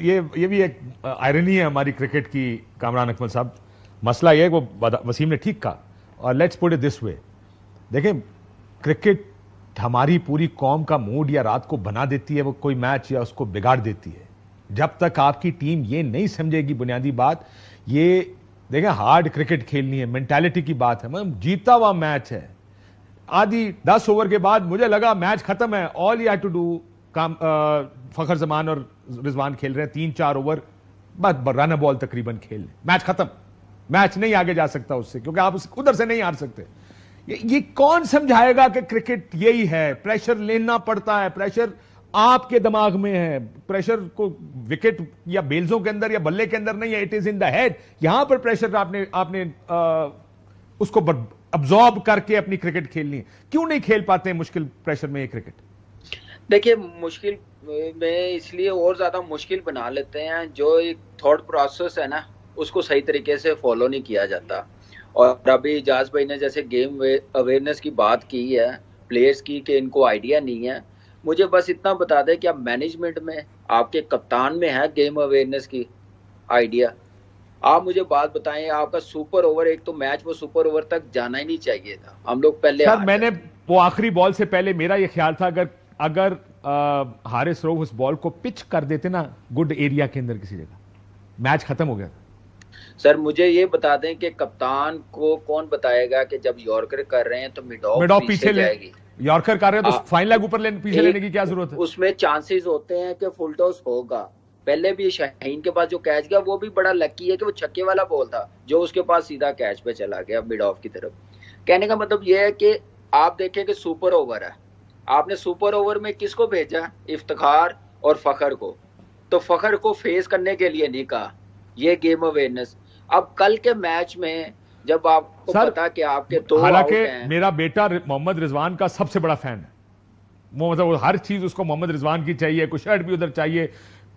ये भी एक आयरनी है हमारी क्रिकेट की कामरान अकमल साहब। मसला ये है वो वसीम ने ठीक कहा, और let's put it this way, देखें क्रिकेट हमारी पूरी कौम का मूड या रात को बना देती है वो कोई मैच, या उसको बिगाड़ देती है। जब तक आपकी टीम ये नहीं समझेगी बुनियादी बात, ये देखें हार्ड क्रिकेट खेलनी है, मेंटालिटी की बात है। मतलब जीता हुआ मैच है, आधी 10 ओवर के बाद मुझे लगा मैच खत्म है, all you have to do काम, फखर जमान और रिजवान खेल रहे हैं 3-4 ओवर बस रन बॉल तकरीबन खेल, मैच खत्म, मैच नहीं आगे जा सकता उससे, क्योंकि आप उधर से नहीं हार सकते। ये कौन समझाएगा कि क्रिकेट यही है, प्रेशर लेना पड़ता है, प्रेशर आपके दिमाग में है, प्रेशर को विकेट या बेल्सों के अंदर या बल्ले के अंदर नहीं है, it is in the head. यहां पर प्रेशर आपने उसको अब्सॉर्ब करके अपनी क्रिकेट खेलनी है। क्यों नहीं खेल पाते हैं मुश्किल प्रेशर में ये क्रिकेट? देखिए मुश्किल में इसलिए और ज्यादा मुश्किल बना लेते हैं, जो एक थॉट प्रोसेस है ना उसको सही तरीके से फॉलो नहीं किया जाता। और अभी इजाज भाई ने जैसे गेम अवेयरनेस की बात की है प्लेयर्स की, कि इनको आइडिया नहीं है, मुझे बस इतना बता दें कि आप मैनेजमेंट में, आपके कप्तान में है गेम अवेयरनेस की आइडिया? आप मुझे बात बताएं, आपका सुपर ओवर, एक तो मैच वो सुपर ओवर तक जाना ही नहीं चाहिए था, हम लोग पहले सर मैंने वो आखिरी बॉल से पहले मेरा ये ख्याल था अगर हारिस रऊफ उस बॉल को पिच कर देते ना गुड एरिया के अंदर किसी जगह, मैच खत्म हो गया था। सर मुझे ये बता दें कि कप्तान को कौन बताएगा कि जब यॉर्कर कर रहे हैं तो मिड ऑफ पीछे जाएगी, यॉर्कर कर रहे हैं तो फाइन लेग ऊपर पीछे लेने की क्या जरूरत है? उसमें चांसेस होते हैं कि फुल टॉस होगा। पहले भी शाहीन के पास जो कैच गया वो भी बड़ा लकी है कि वो छक्के वाला बॉल था जो उसके पास सीधा कैच पे चला गया मिड ऑफ की तरफ। कहने का मतलब ये है कि आप देखें कि सुपर ओवर है, आपने सुपर ओवर में किसको भेजा? इफ्तिखार और फखर को, तो फखर को फेस करने के लिए नहीं कहा। ये गेम अवेयरनेस। अब कल के मैच में जब आपको पता कि आपके दो, हालांकि मेरा बेटा मोहम्मद रिजवान का सबसे बड़ा फैन है, वो मतलब हर चीज उसको मोहम्मद रिजवान की चाहिए, कुछ शर्ट भी उधर चाहिए,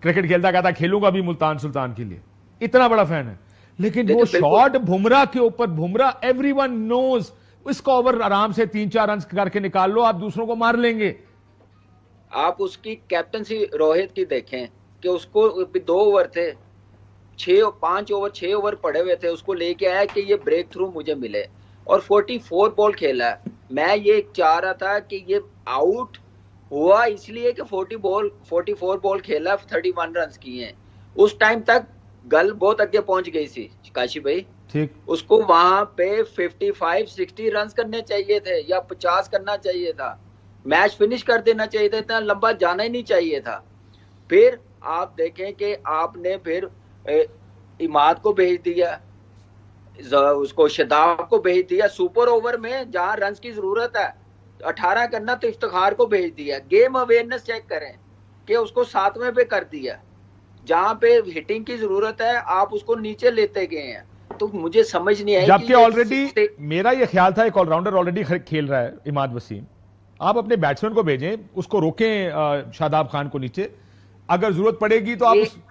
क्रिकेट खेलता कहता खेलूंगा भी मुल्तान सुल्तान के लिए, इतना बड़ा फैन है। लेकिन वो शॉट बुमराह के ऊपर, बुमराह एवरीवन नोज, इसका ओवर आराम से 3-4 रन करके निकाल लो, आप दूसरों को मार लेंगे। आप उसकी कैप्टनसी रोहित की देखें कि उसको 2 ओवर थे, 5 ओवर 6 ओवर पड़े हुए थे, उसको लेके आया कि ये ब्रेक थ्रू मुझे मिले, और 44 बॉल खेला है। मैं ये चाह रहा था कि ये आउट हुआ इसलिए कि 44 बॉल खेला, 31 रन किए हैं। उस टाइम तक गल बहुत आगे पहुंच गई थी काशी भाई, ठीक, उसको वहां पे 55-60 रन करने चाहिए थे या 50 करना चाहिए था, मैच फिनिश कर देना चाहिए था, इतना लंबा जाना ही नहीं चाहिए था। फिर आप देखें कि आपने फिर इमाद को भेज दिया, उसको शदाब को भेज दिया, सुपर ओवर में जहां रन की जरूरत है 18 करना तो इफ्तिखार को भेज दिया। गेम अवेयरनेस चेक करें कि उसको 7वें पे कर दिया, जहां पे हिटिंग की जरूरत है आप उसको नीचे लेते गए हैं। तो मुझे समझ नहीं आई, जबकि ऑलरेडी मेरा यह ख्याल था एक ऑलराउंडर ऑलरेडी खेल रहा है इमाद वसीम, आप अपने बैट्समैन को भेजें, उसको रोकें शादाब खान को नीचे, अगर जरूरत पड़ेगी तो आप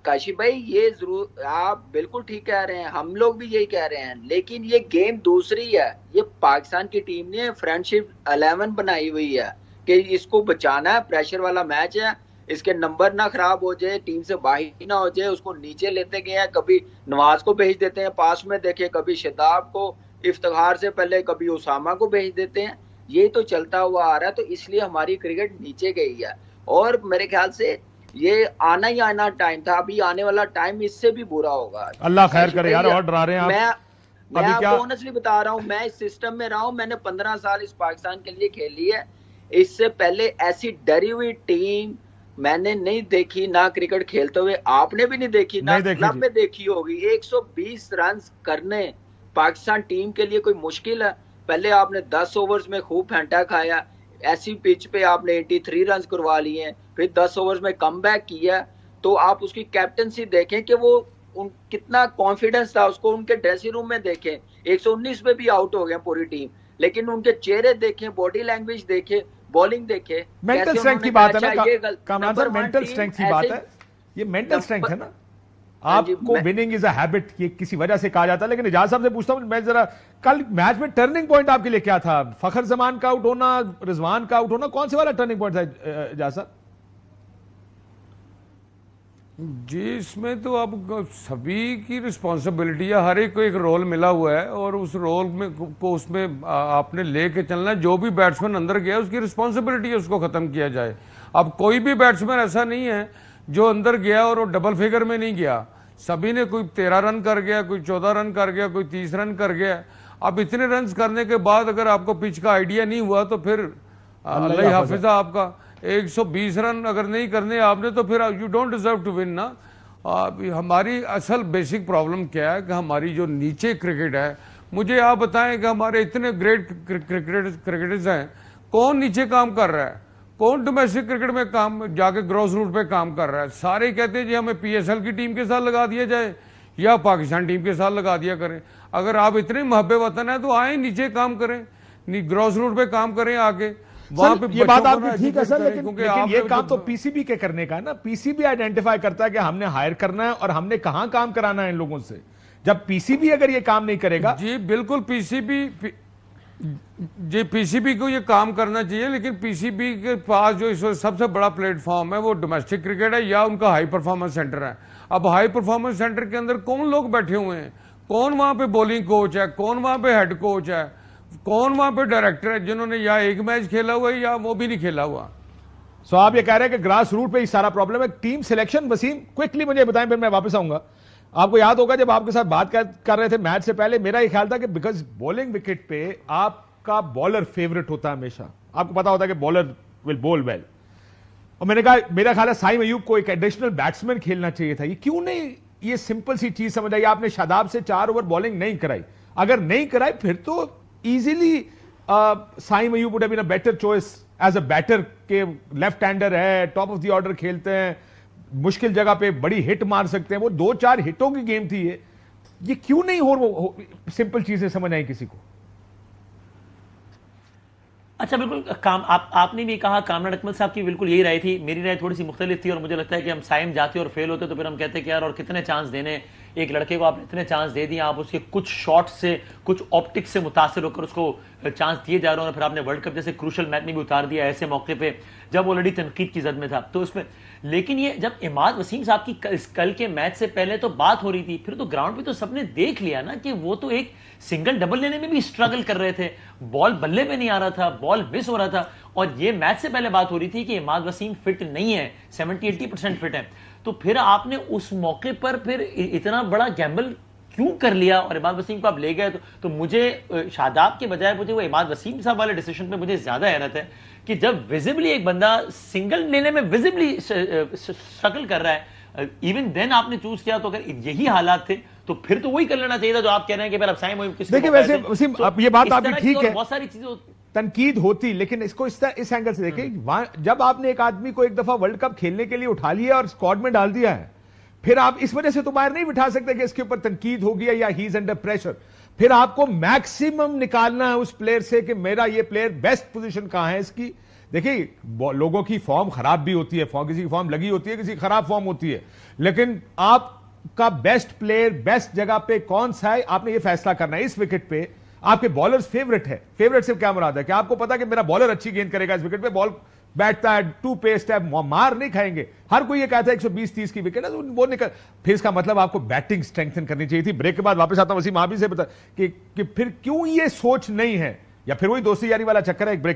काशी भाई ये जरूर आप बिल्कुल ठीक कह रहे हैं, हम लोग भी यही कह रहे हैं, लेकिन ये गेम दूसरी है, ये पाकिस्तान की टीम ने फ्रेंडशिप 11 बनाई हुई है कि इसको बचाना है, प्रेशर वाला मैच है, इसके नंबर ना खराब हो जाए, टीम से बाहर ना हो जाए, उसको नीचे लेते गए हैं, कभी नवाज को भेज देते हैं पास में, देखिए कभी शदाब को, इफ्तिखार से पहले कभी उसामा को भेज देते हैं, ये तो चलता हुआ आ रहा है। तो इसलिए हमारी क्रिकेट नीचे गई है, और मेरे ख्याल से ये आना ही आना टाइम था, अभी आने वाला टाइम इससे भी बुरा होगा। अल्लाह खैर करे यार, और डरा रहे हैं आप। मैं आपको ऑनेस्टली बता रहा हूँ, मैं इस सिस्टम में रहा हूँ, मैंने 15 साल इस पाकिस्तान के लिए खेली है, इससे पहले ऐसी डरी हुई टीम मैंने नहीं देखी, ना क्रिकेट खेलते हुए आपने भी नहीं देखी, ना क्लब में देखी होगी। 120 रन करने पाकिस्तान टीम के लिए कोई मुश्किल है? पहले आपने 10 ओवर्स में खूब फेंटा खाया, ऐसी पिच पे आपने 83 रन करवा लिए, फिर 10 ओवर्स में कमबैक किया, तो आप उसकी कैप्टनसी देखें कि वो कितना कॉन्फिडेंस था, उसको उनके ड्रेसिंग रूम में देखें, 119 पे भी आउट हो गए पूरी टीम, लेकिन उनके चेहरे देखें, बॉडी लैंग्वेज देखें, बॉलिंग देखें, मेंटल स्ट्रेंथ की बात है ना कामरान सर, मेंटल स्ट्रेंथ की बात है, ये मेंटल स्ट्रेंथ है ना, आपको विनिंग इज अ हैबिट, ये किसी वजह से कहा जाता है। लेकिन इजाज साहब से पूछता हूं मैं जरा, कल मैच में टर्निंग पॉइंट आपके लिए क्या था? फखर जमान का आउट होना, रिजवान का आउट होना, कौन से वाला टर्निंग पॉइंट था इजाज साहब? जी, इसमें तो अब सभी की रिस्पॉन्सिबिलिटी है, हर एक को एक रोल मिला हुआ है और उस रोल में को उसमें आपने लेके चलना है। जो भी बैट्समैन अंदर गया उसकी रिस्पॉन्सिबिलिटी है उसको खत्म किया जाए। अब कोई भी बैट्समैन ऐसा नहीं है जो अंदर गया और वो डबल फिगर में नहीं गया। सभी ने, कोई 13 रन कर गया, कोई 14 रन कर गया, कोई 30 रन कर गया। अब इतने रन करने के बाद अगर आपको पिच का आइडिया नहीं हुआ तो फिर अल्लाह हाफिजा आपका। 120 रन अगर नहीं करने आपने तो फिर you don't deserve to win ना। हमारी असल बेसिक प्रॉब्लम क्या है कि हमारी जो नीचे क्रिकेट है, मुझे आप बताएं कि हमारे इतने ग्रेट क्रिकेटर्स हैं, कौन नीचे काम कर रहा है? कौन डोमेस्टिक क्रिकेट में काम जाके ग्रॉस रूट पे काम कर रहा है? सारे कहते हैं जी हमें पीएसएल की टीम के साथ लगा दिया जाए या पाकिस्तान टीम के साथ लगा दिया करें। अगर आप इतने महब्बे वतन है तो आए नीचे काम करें, ग्रॉस रूट पे काम करें आके वहां पे। ये बात आपकी ठीक है सर, लेकिन ये काम तो पीसीबी के करने का है ना। पीसीबी आइडेंटिफाई करता है कि हमने हायर करना है और हमने कहां काम कराना है इन लोगों से। जब पीसीबी अगर ये काम नहीं करेगा। जी बिल्कुल, पीसीबी को ये काम करना चाहिए, लेकिन पीसीबी के पास जो इस सबसे बड़ा प्लेटफॉर्म है वो डोमेस्टिक क्रिकेट है या उनका हाई परफॉर्मेंस सेंटर है। अब हाई परफॉर्मेंस सेंटर के अंदर कौन लोग बैठे हुए हैं? कौन वहां पे बॉलिंग कोच है? कौन वहां पे हेड कोच है? कौन वहां पे डायरेक्टर है जिन्होंने या एक मैच खेला हुआ है या वो भी नहीं खेला हुआ? सो आप ये कह रहे हैं कि ग्रास रूट पे ही सारा प्रॉब्लम है। टीम सिलेक्शन, वसीम क्विकली मुझे बताएं फिर मैं वापस आऊंगा। आपको याद होगा जब आपके साथ बात कर रहे थे मैच से पहले, मेरा ये ख्याल था कि बिकॉज बॉलिंग विकेट पे आपका बॉलर फेवरेट होता है हमेशा, आपको पता होता है कि बॉलर विल बॉल वेल। और मैंने कहा मेरा ख्याल है साइम अयूब को एक एडिशनल बैट्समैन खेलना चाहिए था। ये क्यों नहीं, ये सिंपल सी चीज समझ आई। आपने शादाब से 4 ओवर बॉलिंग नहीं कराई। अगर नहीं कराई फिर तो easily Saim Ayub would have been a better choice as a batter के लेफ्ट हैंडर है, टॉप ऑफ द ऑर्डर खेलते हैं, मुश्किल जगह पे बड़ी हिट मार सकते हैं। वो 2-4 हिटों की गेम थी ये क्यों नहीं हो सिंपल चीजें समझ आई किसी को? अच्छा बिल्कुल आपने भी कहा, कामरान अकमल साहब की बिल्कुल यही राय थी। मेरी राय थोड़ी सी मुख्तलिफ थी और मुझे लगता है कि हम साइम जाते और फेल होते तो फिर हम कहते कि यार और कितने चांस देने एक लड़के को, आपने इतने चांस दे दिए, आप उसके कुछ शॉट से कुछ ऑप्टिक्स से मुतासिर होकर उसको चांस दिए जा रहे हो, फिर आपने वर्ल्ड कप जैसे क्रूशल मैच में भी उतार दिया ऐसे मौके पे जब ऑलरेडी तनकीद की जद में था। तो उसमें लेकिन ये जब इमाद वसीम साहब की कल के मैच से पहले तो बात हो रही थी, फिर तो ग्राउंड पे तो सबने देख लिया ना कि वो तो एक सिंगल डबल लेने में भी स्ट्रगल कर रहे थे, बॉल बल्ले में नहीं आ रहा था, बॉल मिस हो रहा था। और ये मैच से पहले बात हो रही थी कि इमाद वसीम फिट नहीं है, 70-80% फिट है। तो फिर आपने उस मौके पर फिर इतना बड़ा गैम्बल क्यों कर लिया और इमाद वसीम को आप ले गए? तो मुझे शादाब के बजाय मुझे वो इमाद वसीम साहब वाले डिसीजन पे मुझे ज्यादा हैरत है कि जब विजिबली एक बंदा सिंगल लेने में विजिबली स्ट्रगल कर रहा है, इवन देन आपने चूज किया। तो अगर यही हालात थे तो फिर तो वही कर लेना चाहिए था जो आप कह रहे हैं कि अब साइम देखिए वैसे वसीम ये बात आपकी ठीक है, बहुत सारी चीजें तनकीद होती, लेकिन इसको इस एंगल से देखिए, जब आपने एक आदमी को एक दफा वर्ल्ड कप खेलने के लिए उठा लिया और स्क्वाड में डाल दिया है, फिर आप इस वजह से तो बाहर नहीं बिठा सकते कि इसके ऊपर तनकीद होगी या ही इज अंडर प्रेशर। फिर आपको मैक्सिमम निकालना है उस प्लेयर से कि मेरा ये प्लेयर बेस्ट पोजीशन कहां है इसकी। देखिए लोगों की फॉर्म खराब भी होती है, किसी की फॉर्म लगी होती है, किसी की खराब फॉर्म होती है, लेकिन आपका बेस्ट प्लेयर बेस्ट जगह पे कौन सा है आपने ये फैसला करना है। इस विकेट पे आपके बॉलर्स फेवरेट है, फेवरेट से क्या मुराद है कि आपको पता है कि मेरा बॉलर अच्छी गेंद करेगा इस विकेट पे, बॉल बैठता है, टू पेस्ट है, मार नहीं खाएंगे। हर कोई ये कहता है 120-30 की विकेट है तो वो निकल, फिर इसका मतलब आपको बैटिंग स्ट्रेंथन करनी चाहिए थी। ब्रेक के बाद वापस आता हूं वसीम, आप ही से बता कि फिर क्यों ये सोच नहीं है, या फिर वही दोस्ती यारी वाला चक्कर है। एक ब्रेक